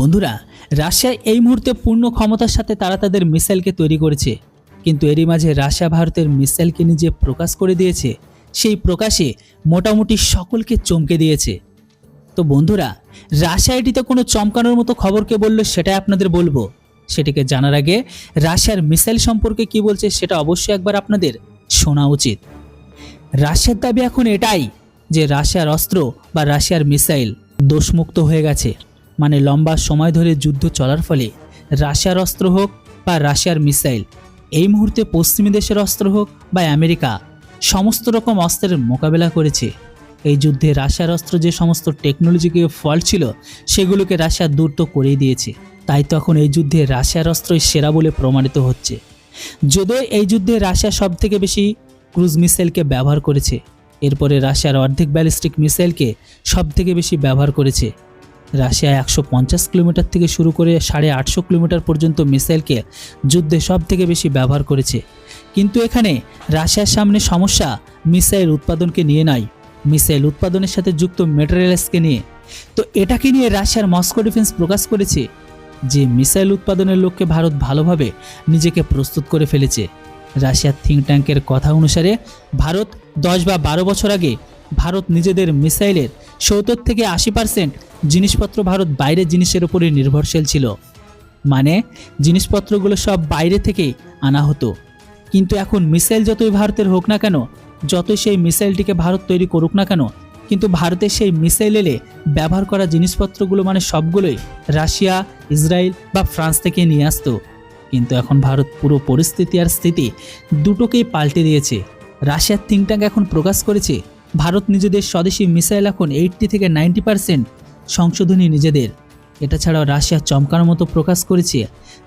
বন্ধুরা, রাশিয়া এই মুহূর্তে পূর্ণ ক্ষমতার সাথে তারা তাদের মিসাইলকে তৈরি করেছে, কিন্তু এরই মাঝে রাশিয়া ভারতের মিসাইলকে নিজে প্রকাশ করে দিয়েছে। সেই প্রকাশে মোটামুটি সকলকে চমকে দিয়েছে। তো বন্ধুরা, রাশিয়া এটিতে কোনো চমকানোর মতো খবরকে বললো সেটাই আপনাদের বলবো। সেটিকে জানার আগে রাশিয়ার মিসাইল সম্পর্কে কি বলছে সেটা অবশ্যই একবার আপনাদের শোনা উচিত। রাশিয়ার দাবি এখন এটাই যে রাশিয়ার অস্ত্র বা রাশিয়ার মিসাইল দোষমুক্ত হয়ে গেছে। মানে লম্বা সময় ধরে যুদ্ধ চলার ফলে রাশিয়ার অস্ত্র হোক বা রাশিয়ার মিসাইল, এই মুহূর্তে পশ্চিমী দেশের অস্ত্র হোক বা আমেরিকা, সমস্ত রকম অস্ত্রের মোকাবেলা করেছে। এই যুদ্ধে রাশিয়ার অস্ত্র যে সমস্ত টেকনোলজিকে ফল্ট ছিল সেগুলোকে রাশিয়া দূর তো করেই দিয়েছে। তাই তো এখন এই যুদ্ধে রাশিয়ার অস্ত্রই সেরা বলে প্রমাণিত হচ্ছে। যদিও এই যুদ্ধে রাশিয়া সব থেকে বেশি ক্রুজ মিসাইলকে ব্যবহার করেছে, এরপরে রাশিয়ার অর্ধেক ব্যালিস্টিক মিসাইলকে সব থেকে বেশি ব্যবহার করেছে। রাশিয়া 150 কিলোমিটার থেকে শুরু করে 850 কিলোমিটার পর্যন্ত মিসাইলকে যুদ্ধে সব থেকে বেশি ব্যবহার করেছে। কিন্তু এখানে রাশিয়ার সামনে সমস্যা মিসাইল উৎপাদনকে নিয়ে নাই, মিসাইল উৎপাদনের সাথে যুক্ত মেটেরিয়ালসকে নিয়ে। তো এটাকে নিয়ে রাশিয়ার মস্কো ডিফেন্স প্রকাশ করেছে যে মিসাইল উৎপাদনের লক্ষ্যে ভারত ভালোভাবে নিজেকে প্রস্তুত করে ফেলেছে। রাশিয়ার থিঙ্ক ট্যাঙ্কের কথা অনুসারে ভারত 10 বা 12 বছর আগে ভারত নিজেদের মিসাইলের 70 থেকে 80% জিনিসপত্র ভারত বাইরের জিনিসের উপরে নির্ভরশীল ছিল। মানে জিনিসপত্রগুলো সব বাইরে থেকে আনা হতো। কিন্তু এখন মিসাইল যতই ভারতের হোক না কেন, যতই সেই মিসাইলটিকে ভারত তৈরি করুক না কেন, কিন্তু ভারতের সেই মিসাইল এলে ব্যবহার করা জিনিসপত্রগুলো মানে সবগুলোই রাশিয়া, ইসরায়েল বা ফ্রান্স থেকে নিয়ে আসতো। কিন্তু এখন ভারত পুরো পরিস্থিতি আর স্থিতি দুটোকেই পাল্টে দিয়েছে। রাশিয়ার থিঙ্ক ট্যাঙ্ক এখন প্রকাশ করেছে ভারত নিজেদের স্বদেশি মিসাইল এখন 80 থেকে 90% সংশোধনী নিজেদের। এটা ছাড়াও রাশিয়া চমকানোর মতো প্রকাশ করেছে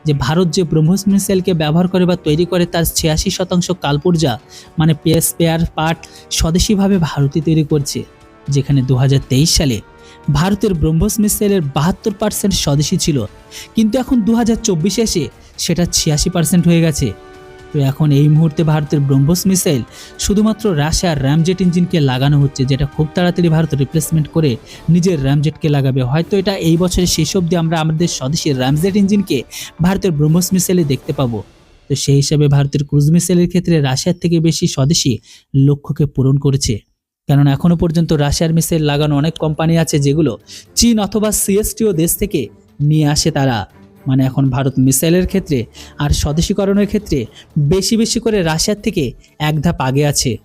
যে ভারত যে ব্রহ্মোস মিসাইলকে ব্যবহার করে বা তৈরি করে তার 86% কালপুর্জা মানে স্পেয়ার পার্ট স্বদেশিভাবে ভারতই তৈরি করছে। যেখানে 2023 সালে ভারতের ব্রহ্মোস মিসাইলের 72% স্বদেশি ছিল, কিন্তু এখন 2024 এসে সেটা 86% হয়ে গেছে। তো এখন এই মুহূর্তে ভারতের ব্রহ্মোস মিসাইল শুধুমাত্র রাশিয়ার র্যামজেট ইঞ্জিনকে লাগানো হচ্ছে, যেটা খুব তাড়াতাড়ি ভারত রিপ্লেসমেন্ট করে নিজের র্যামজেটকে লাগাবে। হয়তো এটা এই বছরের শেষ অবধি আমরা আমাদের স্বদেশী র্যামজেট ইঞ্জিনকে ভারতের ব্রহ্মোস মিসাইলে দেখতে পাবো। তো সেই হিসাবে ভারতের ক্রুজ মিসাইলের ক্ষেত্রে রাশিয়ার থেকে বেশি স্বদেশী লক্ষ্যকে পূরণ করেছে। কেননা এখনও পর্যন্ত রাশিয়ার মিসাইল লাগানো অনেক কোম্পানি আছে যেগুলো চীন অথবা সিএসটিও দেশ থেকে নিয়ে আসে তারা। মানে এখন ভারত মিসাইলের ক্ষেত্রে আর স্বদেশীকরণের ক্ষেত্রে বেশি বেশি করে রাশিয়ার থেকে এক ধাপ আগে আছে।